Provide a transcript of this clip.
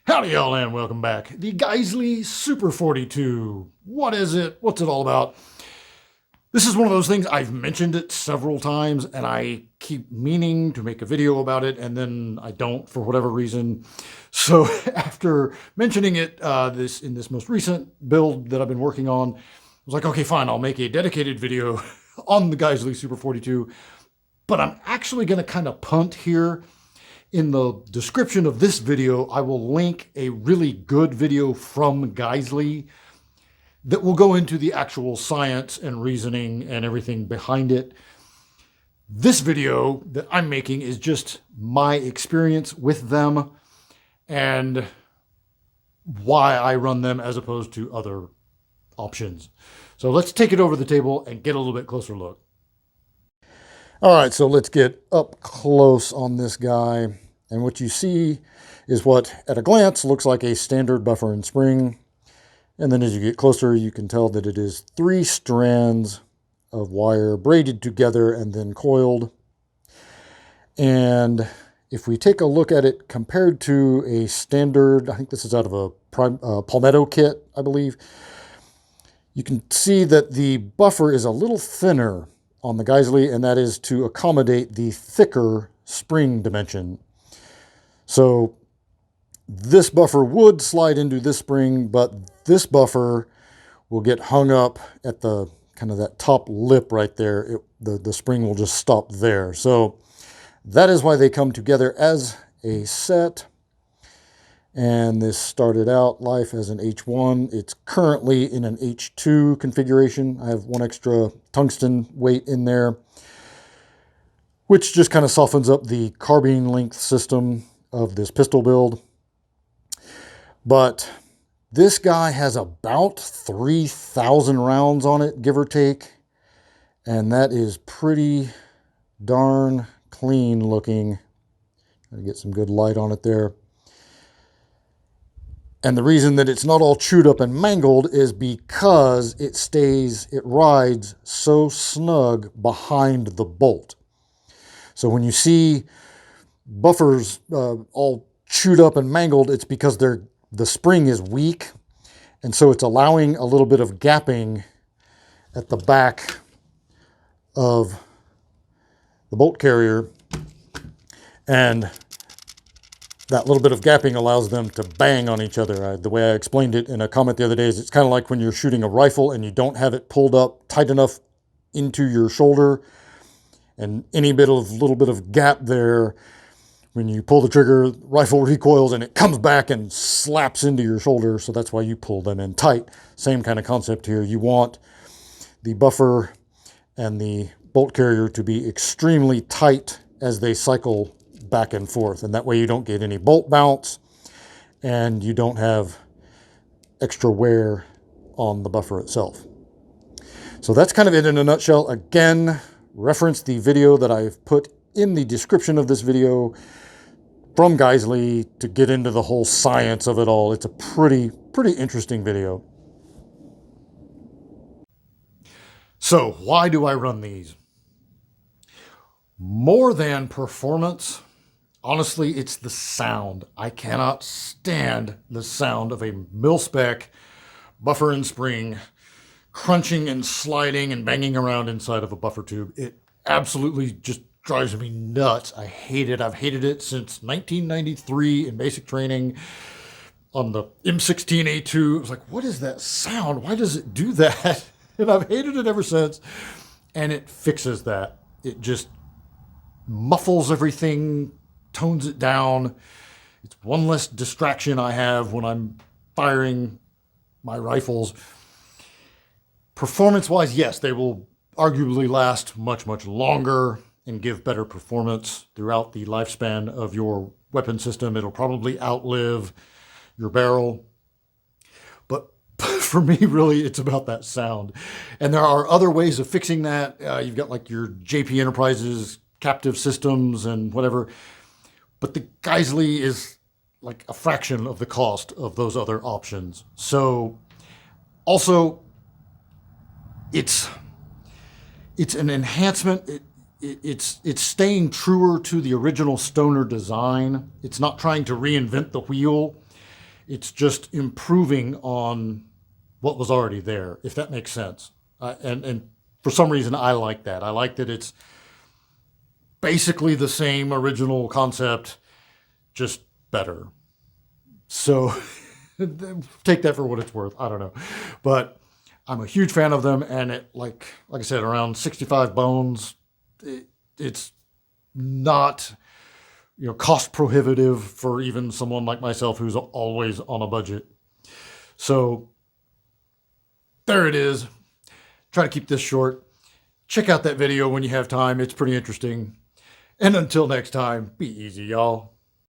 Howdy y'all and welcome back. The Geissele Super42. What is it? What's it all about? This is one of those things, I've mentioned it several times and I keep meaning to make a video about it and then I don't for whatever reason. So after mentioning it in this most recent build that I've been working on, I was like, okay, fine, I'll make a dedicated video on the Geissele Super42. But I'm actually going to kind of punt here. In the description of this video, I will link a really good video from Geissele that will go into the actual science and reasoning and everything behind it. This video that I'm making is just my experience with them and why I run them as opposed to other options. So let's take it over the table and get a little bit closer look. All right, so let's get up close on this guy. And what you see is what, at a glance, looks like a standard buffer and spring. And then as you get closer, you can tell that it is 3 strands of wire braided together and then coiled. And if we take a look at it compared to a standard, I think this is out of a Palmetto kit, I believe, you can see that the buffer is a little thinner on the Geissele, and that is to accommodate the thicker spring dimension. So this buffer would slide into this spring, but this buffer will get hung up at the kind of that top lip right there. The spring will just stop there. So that is why they come together as a set. And this started out life as an H1. It's currently in an H2 configuration. I have 1 extra tungsten weight in there, which just kind of softens up the carbine length system of this pistol build. But this guy has about 3,000 rounds on it, give or take. And that is pretty darn clean looking. Gotta get some good light on it there. And the reason that it's not all chewed up and mangled is because it rides so snug behind the bolt. So when you see buffers all chewed up and mangled, it's because the spring is weak. And so it's allowing a little bit of gapping at the back of the bolt carrier. And that little bit of gapping allows them to bang on each other. The way I explained it in a comment the other day is it's kind of like when you're shooting a rifle and you don't have it pulled up tight enough into your shoulder, and any little bit of gap there, when you pull the trigger, rifle recoils and it comes back and slaps into your shoulder. So that's why you pull them in tight. Same kind of concept here. You want the buffer and the bolt carrier to be extremely tight as they cycle back and forth, and that way you don't get any bolt bounce and you don't have extra wear on the buffer itself. So that's kind of it in a nutshell. Again, reference the video that I've put in the description of this video from Geissele to get into the whole science of it all. It's a pretty interesting video. So why do I run these? More than performance, honestly, it's the sound. I cannot stand the sound of a mil-spec buffer and spring crunching and sliding and banging around inside of a buffer tube. It absolutely just drives me nuts. I hate it. I've hated it since 1993 in basic training on the M16A2. I was like, what is that sound? Why does it do that? And I've hated it ever since. And it fixes that. It just muffles everything, tones it down. It's one less distraction I have when I'm firing my rifles. Performance-wise, yes, they will arguably last much longer and give better performance throughout the lifespan of your weapon system. It'll probably outlive your barrel. But for me, really, it's about that sound. And there are other ways of fixing that. You've got like your JP Enterprises captive systems and whatever. But the Geissele is like a fraction of the cost of those other options. So also, it's an enhancement. It's staying truer to the original Stoner design. It's not trying to reinvent the wheel. It's just improving on what was already there, if that makes sense. And for some reason, I like that. I like that it's basically the same original concept, just better. So take that for what it's worth. I don't know, but I'm a huge fan of them, and like I said, around 65 bones, it's not cost prohibitive for even someone like myself who's always on a budget. So there it is. Try to keep this short. Check out that video when you have time. It's pretty interesting. And until next time, be easy, y'all.